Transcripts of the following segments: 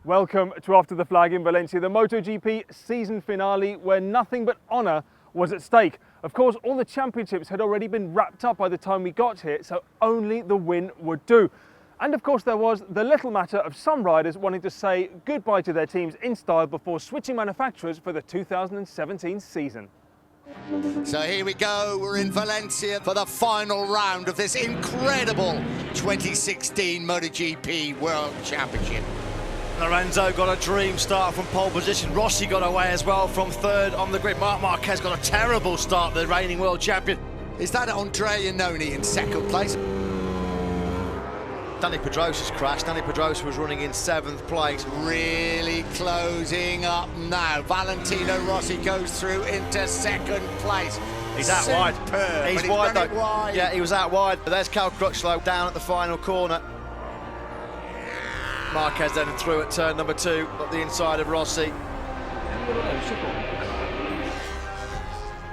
Welcome to After the Flag in Valencia, the MotoGP season finale where nothing but honour was at stake. Of course, all the championships had already been wrapped up by the time we got here, so only the win would do. And of course there was the little matter of some riders wanting to say goodbye to their teams in style before switching manufacturers for the 2017 season. So here we go, we're in Valencia for the final round of this incredible 2016 MotoGP World Championship. Lorenzo got a dream start from pole position. Rossi got away as well from third on the grid. Marc Marquez got a terrible start, the reigning world champion. Is that Andrea Iannone in second place? Dani Pedrosa's crashed. Dani Pedrosa was running in 7th place. Really closing up now. Valentino Rossi goes through into second place. He's out wide. He's wide though. Wide. Yeah, he was out wide. But there's Cal Crutchlow down at the final corner. Marquez then through at turn number 2, got the inside of Rossi.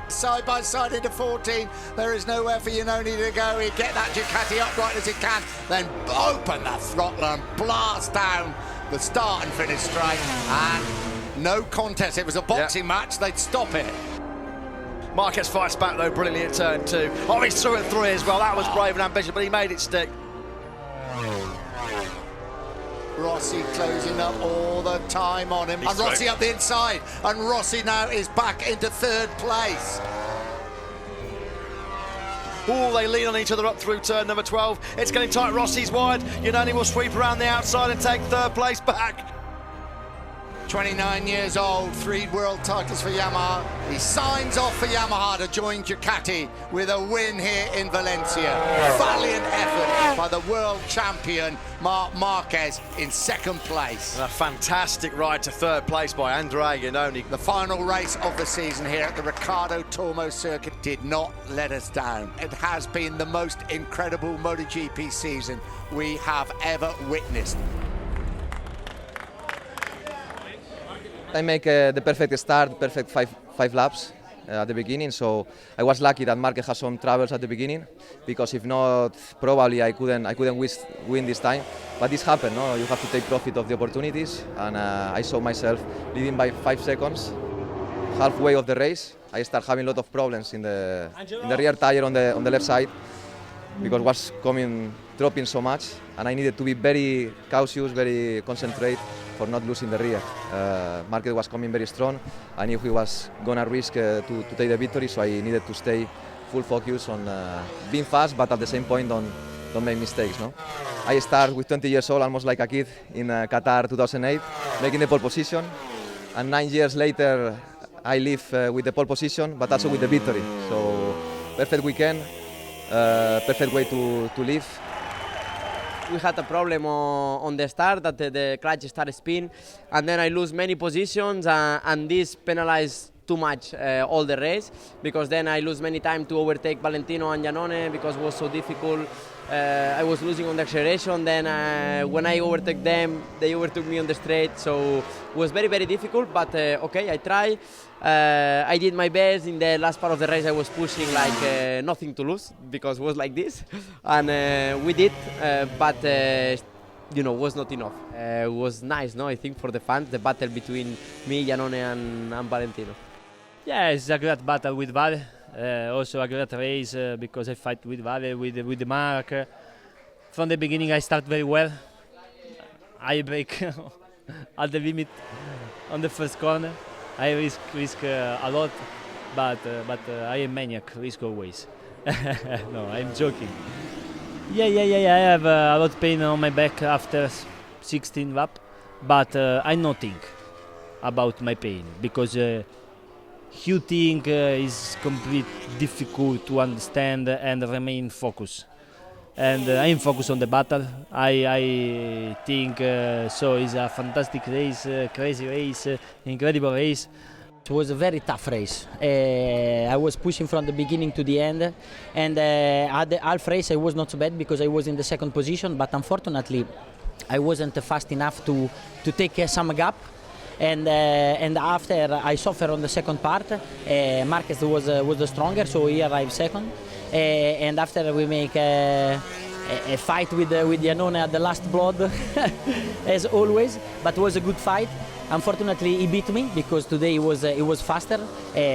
Side by side into 14, there is nowhere for Iannone to go. He'd get that Ducati upright as he can, then open the throttle and blast down the start and finish straight. And no contest, it was a boxing match, they'd stop it. Marquez fights back though brilliantly at turn 2. Oh, he's through at 3 as well, that was brave and ambitious, but he made it stick. Rossi closing up all the time on him. And Rossi up the inside. And Rossi now is back into 3rd place. Oh, they lean on each other up through turn number 12. It's getting tight. Rossi's wide. Iannone will sweep around the outside and take 3rd place back. 29 years old, 3 world titles for Yamaha. He signs off for Yamaha to join Ducati with a win here in Valencia. Valiant effort by the world champion Marc Marquez in 2nd place. And a fantastic ride to 3rd place by Andrea Iannone. The final race of the season here at the Ricardo Tormo circuit did not let us down. It has been the most incredible MotoGP season we have ever witnessed. I make the perfect start, perfect five laps at the beginning, so I was lucky that Marquez had some troubles at the beginning, because if not, probably I couldn't win this time. But this happened, no? You have to take profit of the opportunities, and I saw myself leading by 5 seconds. Halfway of the race, I start having a lot of problems in the rear tire on the left side, because it was dropping so much, and I needed to be very cautious, very concentrated for not losing the rear. Marquez was coming very strong. I knew he was gonna risk to take the victory, so I needed to stay full focus on being fast, but at the same point don't make mistakes. No? I started with 20 years old, almost like a kid, in Qatar 2008, making the pole position, and 9 years later I leave with the pole position, but also with the victory. So perfect weekend, perfect way to live. We had a problem on the start, that the clutch started spin, and then I lose many positions, and this penalized too much all the race, because then I lose many time to overtake Valentino and Iannone, because it was so difficult. I was losing on the acceleration, then when I overtook them, they overtook me on the straight, so it was very, very difficult, but okay, I tried. I did my best. In the last part of the race I was pushing like nothing to lose, because it was like this, and we did, but you know, was not enough. It was nice, no? I think for the fans, the battle between me, Iannone and Valentino. Yeah, it's a great battle with Vale. Also a great race because I fight with Vale, with the Marc. From the beginning I start very well. I break at the limit on the first corner. I risk a lot, but I am maniac, risk always. No, I'm joking. Yeah, I have a lot of pain on my back after 16 lap, but I don't think about my pain, because you think is completely difficult to understand and remain focused. And I am focused on the battle. I think so. It's a fantastic race, crazy race, incredible race. It was a very tough race. I was pushing from the beginning to the end, and at the half race I was not so bad because I was in the 2nd position, but unfortunately I wasn't fast enough to take some gap. And after I suffered on the 2nd part, Marquez was the stronger, so he arrived 2nd. And after we make a fight with Iannone at the last blood, as always, but it was a good fight. Unfortunately, he beat me because today it was faster.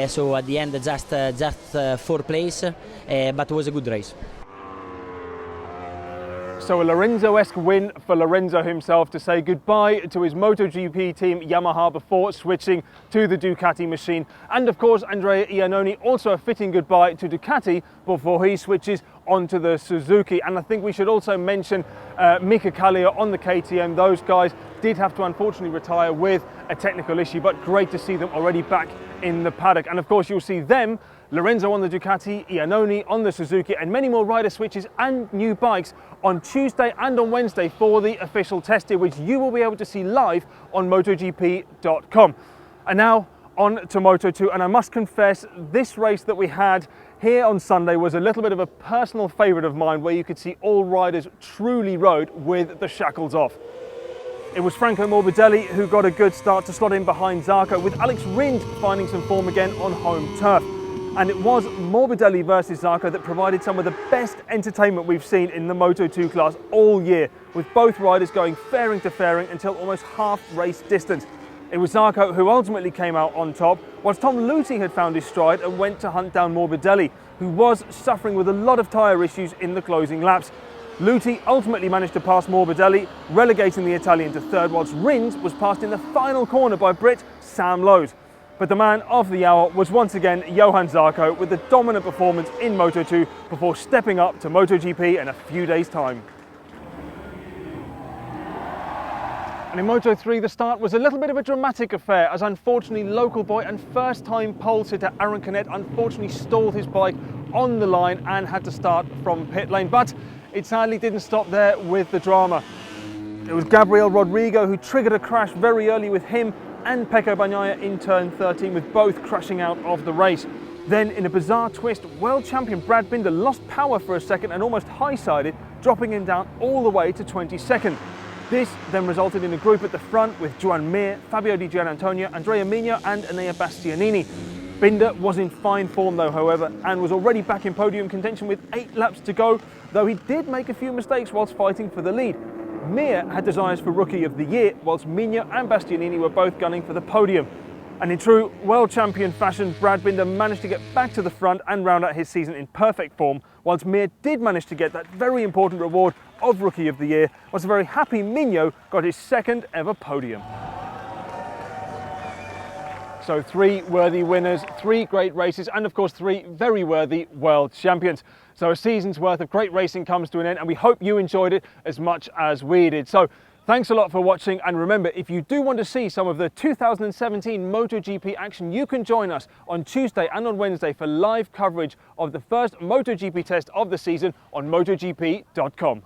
So at the end, just 4th place, but it was a good race. So a Lorenzo-esque win for Lorenzo himself to say goodbye to his MotoGP team Yamaha before switching to the Ducati machine. And of course, Andrea Iannone also a fitting goodbye to Ducati before he switches onto the Suzuki. And I think we should also mention Mika Kallio on the KTM. Those guys did have to unfortunately retire with a technical issue, but great to see them already back in the paddock. And of course, you'll see them, Lorenzo on the Ducati, Iannone on the Suzuki, and many more rider switches and new bikes on Tuesday and on Wednesday for the official test day, which you will be able to see live on MotoGP.com. And now on to Moto2, and I must confess, this race that we had here on Sunday was a little bit of a personal favourite of mine, where you could see all riders truly rode with the shackles off. It was Franco Morbidelli who got a good start to slot in behind Zarco, with Alex Rins finding some form again on home turf. And it was Morbidelli versus Zarco that provided some of the best entertainment we've seen in the Moto2 class all year, with both riders going fairing to fairing until almost half race distance. It was Zarco who ultimately came out on top, whilst Tom Luthi had found his stride and went to hunt down Morbidelli, who was suffering with a lot of tyre issues in the closing laps. Luthi ultimately managed to pass Morbidelli, relegating the Italian to third, whilst Rins was passed in the final corner by Brit Sam Lowes. But the man of the hour was once again Johann Zarco, with the dominant performance in Moto2 before stepping up to MotoGP in a few days' time. And in Moto3, the start was a little bit of a dramatic affair, as unfortunately local boy and first-time pole sitter Aaron Canet unfortunately stalled his bike on the line and had to start from pit lane. But it sadly didn't stop there with the drama. It was Gabriel Rodrigo who triggered a crash very early, with him and Pecco Bagnaia in turn 13, with both crashing out of the race. Then, in a bizarre twist, world champion Brad Binder lost power for a second and almost high-sided, dropping him down all the way to 22nd. This then resulted in a group at the front with Joan Mir, Fabio Di Gianantonio, Andrea Migno and Enea Bastianini. Binder was in fine form though, however, and was already back in podium contention with 8 laps to go, though he did make a few mistakes whilst fighting for the lead. Mir had desires for Rookie of the Year, whilst Migno and Bastianini were both gunning for the podium. And in true world champion fashion, Brad Binder managed to get back to the front and round out his season in perfect form, whilst Mir did manage to get that very important reward of Rookie of the Year, whilst a very happy Migno got his 2nd ever podium. So 3 worthy winners, 3 great races, and of course 3 very worthy world champions. So a season's worth of great racing comes to an end, and we hope you enjoyed it as much as we did. So thanks a lot for watching, and remember, if you do want to see some of the 2017 MotoGP action, you can join us on Tuesday and on Wednesday for live coverage of the first MotoGP test of the season on MotoGP.com.